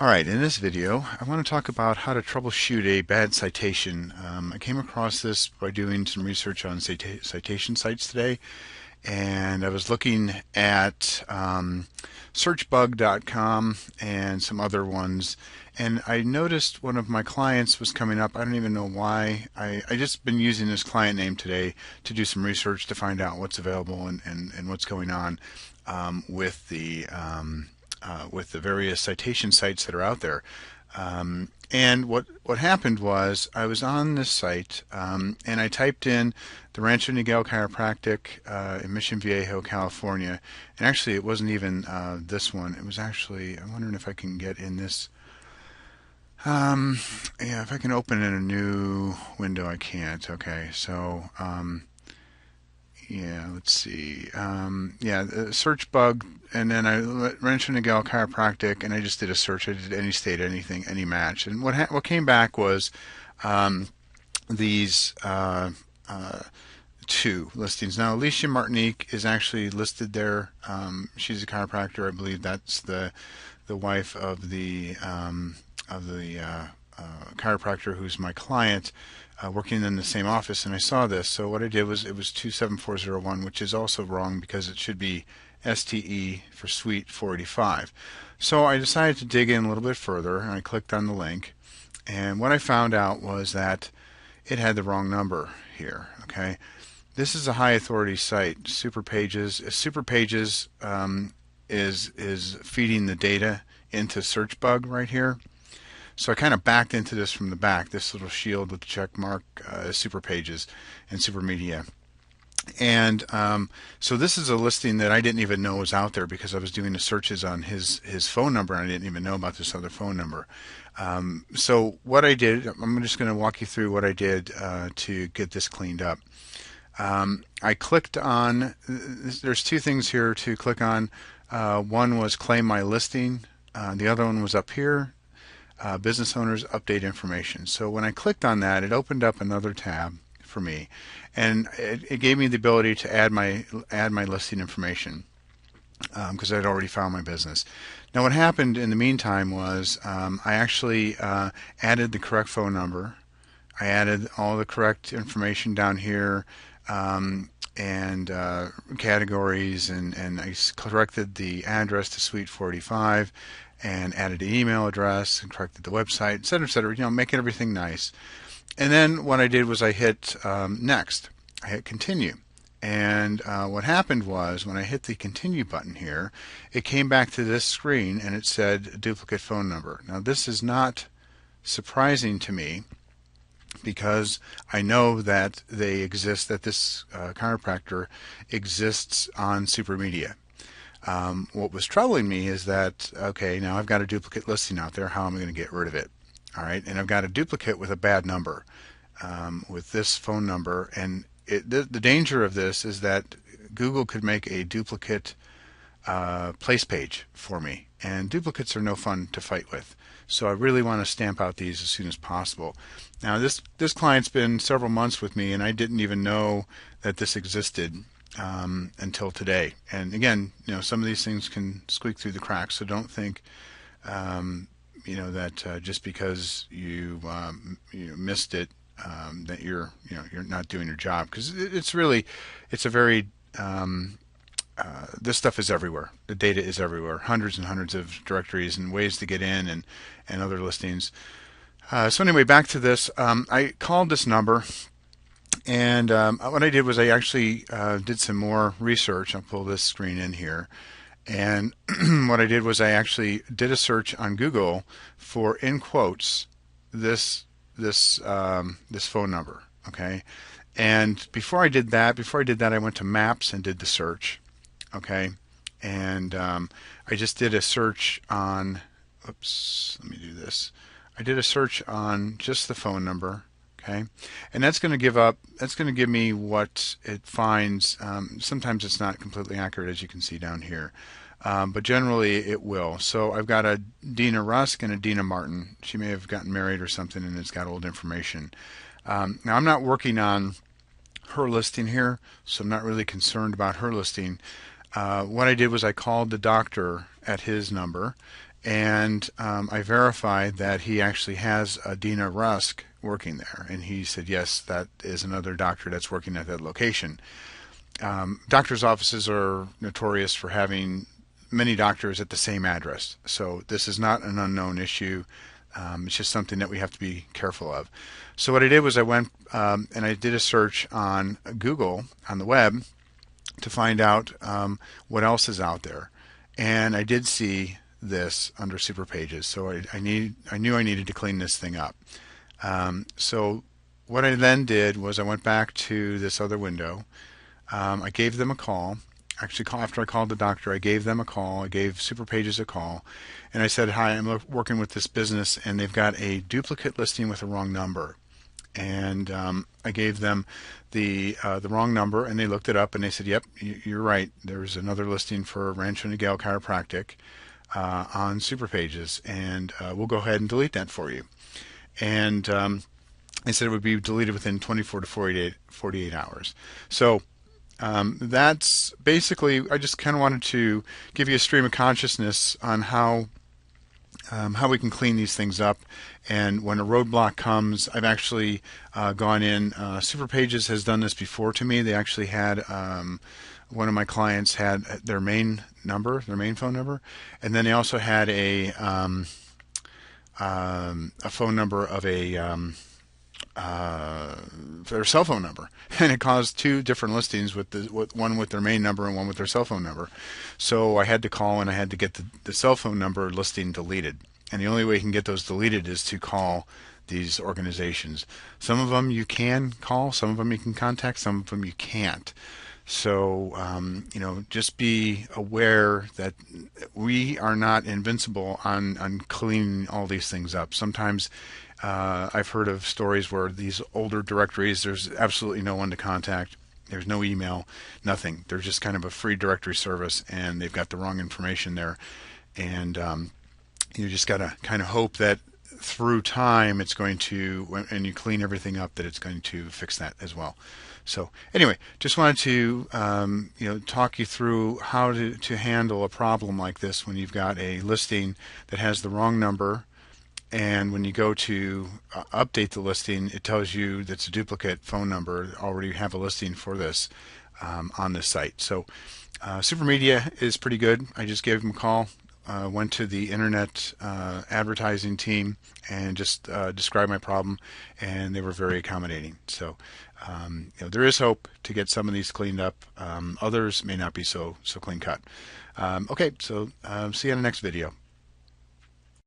Alright, in this video I want to talk about how to troubleshoot a bad citation. I came across this by doing some research on citation sites today, and I was looking at searchbug.com and some other ones, and I noticed one of my clients was coming up. I don't even know why. I just been using this client name today to do some research to find out what's available and what's going on with the various citation sites that are out there. And what happened was I was on this site, and I typed in the Rancho Miguel Chiropractic in Mission Viejo, California. And actually, it wasn't even this one. It was actually, I'm wondering if I can get in this. Yeah, if I can open in a new window, I can't. Okay, so yeah, let's see. Yeah, the search bug, and then I Rancho Miguel Chiropractic, and I just did a search. I did any state, anything, any match, and what came back was um, these two listings. Now, Alicia Martinique is actually listed there. She's a chiropractor, I believe. That's the wife of the chiropractor who's my client, working in the same office, and I saw this. So what I did was it was 27401, which is also wrong because it should be STE for Suite 485. So I decided to dig in a little bit further, and I clicked on the link, and what I found out was that it had the wrong number here. Okay, this is a high authority site, Superpages. Superpages is feeding the data into SearchBug right here. So I kind of backed into this from the back, this little shield with the check mark, Superpages and Supermedia. And so this is a listing that I didn't even know was out there because I was doing the searches on his phone number, and I didn't even know about this other phone number. So what I did, I'm just going to walk you through what I did to get this cleaned up. I clicked on, there's two things here to click on. One was claim my listing. The other one was up here, business owners update information. So when I clicked on that, it opened up another tab for me, and it gave me the ability to add my listing information because I'd already found my business. Now what happened in the meantime was I actually added the correct phone number. I added all the correct information down here, and categories, and I corrected the address to Suite 45 and added an email address and corrected the website, et cetera, making everything nice. And then what I did was I hit next. I hit continue. And what happened was when I hit the continue button here, it came back to this screen and it said duplicate phone number. Now this is not surprising to me because I know that they exist, that this chiropractor exists on Supermedia. What was troubling me is that, okay, now I've got a duplicate listing out there. How am I going to get rid of it? All right, and I've got a duplicate with a bad number, with this phone number, and the danger of this is that Google could make a duplicate place page for me, and duplicates are no fun to fight with. So I really want to stamp out these as soon as possible. Now this client's been several months with me, and I didn't even know that this existed until today. And again, some of these things can squeak through the cracks, so don't think that just because you missed it, that you're not doing your job, because it's a very this stuff is everywhere. The data is everywhere. Hundreds and hundreds of directories and ways to get in, and other listings. So anyway, back to this. I called this number, and what I did was I actually did some more research. I'll pull this screen in here. And what I did was I actually did a search on Google for, in quotes, this phone number. Okay. And before I did that, I went to Maps and did the search. Okay, and I just did a search on, oops, let me do this. I did a search on just the phone number. Okay, and that's going to give me what it finds. Sometimes it's not completely accurate, as you can see down here, but generally it will. So I've got a Dina Rusk and a Dina Martin. She may have gotten married or something, and it's got old information. Now I'm not working on her listing here, so I'm not really concerned about her listing. What I did was I called the doctor at his number, and I verified that he actually has a Dina Rusk working there, and he said yes, that is another doctor that's working at that location. Doctors' offices are notorious for having many doctors at the same address, so this is not an unknown issue. It's just something that we have to be careful of. So what I did was I went and I did a search on Google on the web to find out what else is out there, and I did see this under Super Pages. So I knew I needed to clean this thing up. So what I then did was I went back to this other window. I gave them a call. Actually, after I called the doctor, I gave them a call. I gave Super Pages a call, and I said, "Hi, I'm working with this business, and they've got a duplicate listing with a wrong number." And I gave them the wrong number, and they looked it up, and they said, "Yep, you're right. There's another listing for Rancho Niguel Chiropractic on Super Pages, and we'll go ahead and delete that for you." And they said it would be deleted within 24 to 48 hours. So that's basically, I just kind of wanted to give you a stream of consciousness on how we can clean these things up. And when a roadblock comes, I've actually gone in. Super Pages has done this before to me. They actually had one of my clients had their main phone number, and then they also had a phone number of their cell phone number, and it caused two different listings with one with their main number and one with their cell phone number. So I had to call and I had to get the cell phone number listing deleted. And the only way you can get those deleted is to call these organizations. Some of them you can call, some of them you can contact, some of them you can't. So just be aware that we are not invincible on cleaning all these things up. Sometimes I've heard of stories where these older directories, there's absolutely no one to contact. There's no email, nothing. They're just kind of a free directory service, and they've got the wrong information there. And you just got to kind of hope that through time it's going to, and you clean everything up, that it's going to fix that as well. So anyway, just wanted to talk you through how to handle a problem like this when you've got a listing that has the wrong number, and when you go to update the listing, it tells you that's a duplicate phone number. Already have a listing for this on this site. So Super Media is pretty good. I just gave them a call. Went to the internet advertising team and just described my problem, and they were very accommodating. So there is hope to get some of these cleaned up. Others may not be so clean cut. Okay, so see you on the next video.